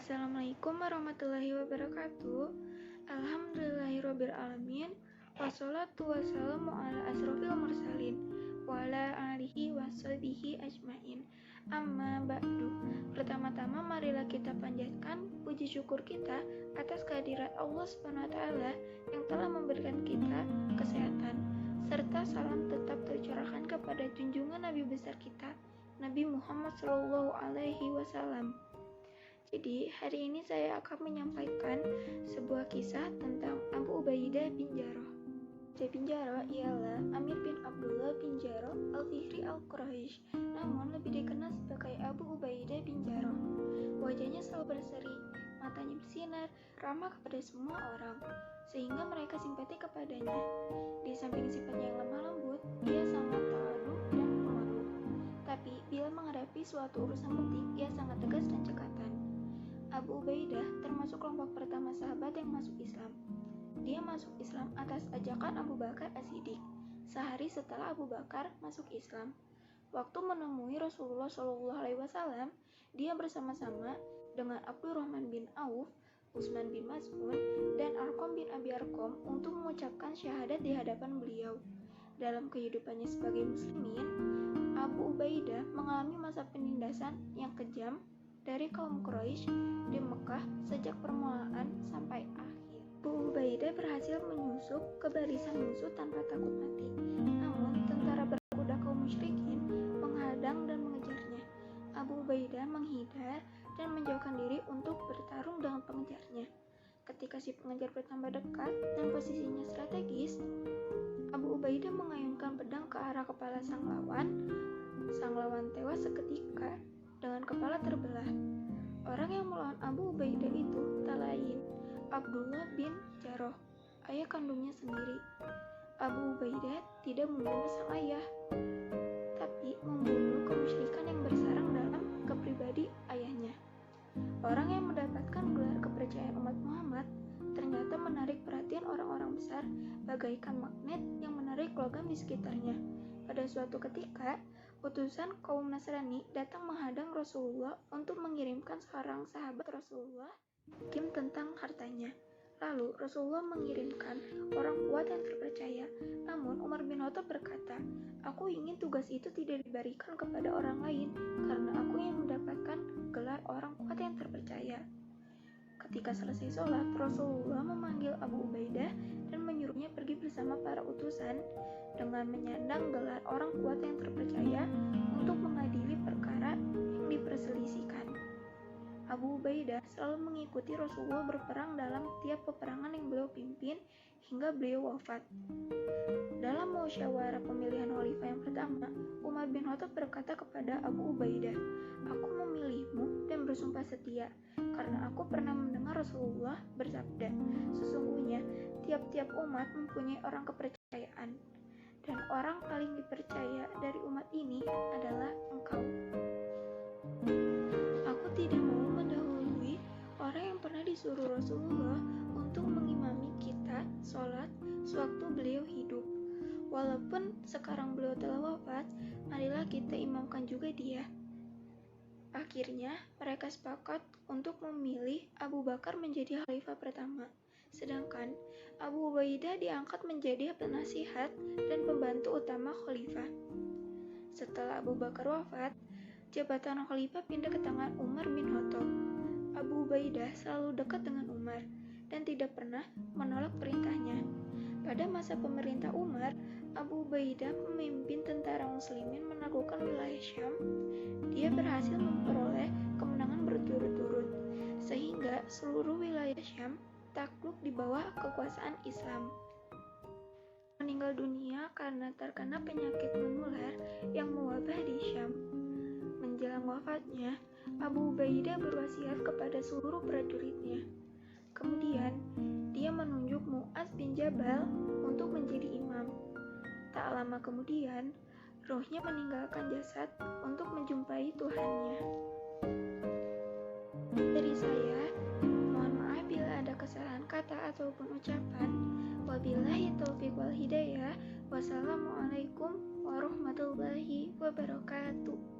Assalamualaikum warahmatullahi wabarakatuh. Alhamdulillahirrabbilalamin. Wassalatu wassalamu ala asrofil mursalin wa ala alihi washabihi ajmain. Amma ba'du. Pertama-tama marilah kita panjatkan puji syukur kita atas kehadirat Allah SWT yang telah memberikan kita kesehatan, serta salam tetap tercurahkan kepada junjungan Nabi besar kita, Nabi Muhammad SAW. Jadi hari ini saya akan menyampaikan sebuah kisah tentang Abu Ubaidah bin Jarrah. Bin Jarrah ialah Amir bin Abdullah bin Jarrah al-Fihri al-Quraisy, namun lebih dikenal sebagai Abu Ubaidah bin Jarrah. Wajahnya selalu berseri, matanya bersinar, ramah kepada semua orang, sehingga mereka simpati kepadanya. Di samping sifatnya yang lemah lembut, ia sangat tawadhu dan pemalu. Tapi bila menghadapi suatu urusan penting, ia sangat tegas dan cekatan. Abu Ubaidah termasuk kelompok pertama sahabat yang masuk Islam. Dia masuk Islam atas ajakan Abu Bakar As-Siddiq, sehari setelah Abu Bakar masuk Islam. Waktu menemui Rasulullah SAW, dia bersama-sama dengan Abdurrahman bin Auf, Utsman bin Mas'ud, dan Arqam bin Abi Arqam untuk mengucapkan syahadat di hadapan beliau. Dalam kehidupannya sebagai muslimin, Abu Ubaidah mengalami masa penindasan yang kejam dari kaum Quraisy di Mekah sejak permulaan sampai akhir. Abu Ubaidah berhasil menyusup ke barisan musuh tanpa takut mati. Namun tentara berkuda kaum musyrikin menghadang dan mengejarnya. Abu Ubaidah menghindar dan menjauhkan diri untuk bertarung dengan pengejarnya. Ketika si pengejar bertambah dekat dan posisinya strategis, Abu Ubaidah mengayunkan pedang ke arah kepala sang lawan. Sang lawan tewas seketika dengan kepala terbelah. Orang yang melawan Abu Ubaidah itu tak lain Abdullah bin Jarrah, ayah kandungnya sendiri. Abu Ubaidah tidak membunuh sang ayah, tapi membunuh kemusyrikan yang bersarang dalam kepribadi ayahnya. Orang yang mendapatkan gelar kepercayaan umat Muhammad ternyata menarik perhatian orang-orang besar bagaikan magnet yang menarik logam di sekitarnya. Pada suatu ketika, utusan kaum Nasrani datang menghadang Rasulullah untuk mengirimkan seorang sahabat Rasulullah hakim tentang hartanya. Lalu Rasulullah mengirimkan orang kuat yang terpercaya. Namun Umar bin Khattab berkata, "Aku ingin tugas itu tidak diberikan kepada orang lain karena aku yang mendapatkan gelar orang kuat yang terpercaya." Ketika selesai sholat, Rasulullah memanggil Abu Ubaidah dan menyuruhnya pergi bersama para utusan dengan menyandang gelar orang kuat yang terpercaya untuk mengadili perkara yang diperselisihkan. Abu Ubaidah selalu mengikuti Rasulullah berperang dalam tiap peperangan yang beliau pimpin hingga beliau wafat. Dalam musyawarah pemilihan khalifah yang pertama, Umar bin Khattab berkata kepada Abu Ubaidah, "Aku memilihmu dan bersumpah setia, karena aku pernah mendengar Rasulullah bersabda, sesungguhnya tiap-tiap umat mempunyai orang kepercayaan, dan orang paling dipercaya dari umat ini adalah engkau. Aku tidak mau mendahului orang yang pernah disuruh Rasulullah untuk mengimami kita sholat sewaktu beliau hidup. Walaupun sekarang beliau telah wafat, marilah kita imamkan juga dia." Akhirnya, mereka sepakat untuk memilih Abu Bakar menjadi khalifah pertama, sedangkan Abu Ubaidah diangkat menjadi penasihat dan pembantu utama khalifah. Setelah Abu Bakar wafat, jabatan khalifah pindah ke tangan Umar bin Khattab. Abu Ubaidah selalu dekat dengan Umar dan tidak pernah menolak perintahnya. Pada masa pemerintah Umar, Abu Ubaidah memimpin tentara muslimin menaklukkan wilayah Syam. Dia berhasil memperoleh kemenangan berturut-turut, sehingga seluruh wilayah Syam takluk di bawah kekuasaan Islam. Meninggal dunia karena terkena penyakit menular yang mewabah di Syam. Menjelang wafatnya, Abu Ubaidah berwasiat kepada seluruh prajuritnya. Kemudian, dia menunjuk Mu'adz bin Jabal untuk menjadi imam. Tak lama kemudian, rohnya meninggalkan jasad untuk menjumpai Tuhannya. Dari saya, mohon maaf bila ada kesalahan kata ataupun ucapan. Wabillahi taufiq wal hidayah. Wassalamualaikum warahmatullahi wabarakatuh.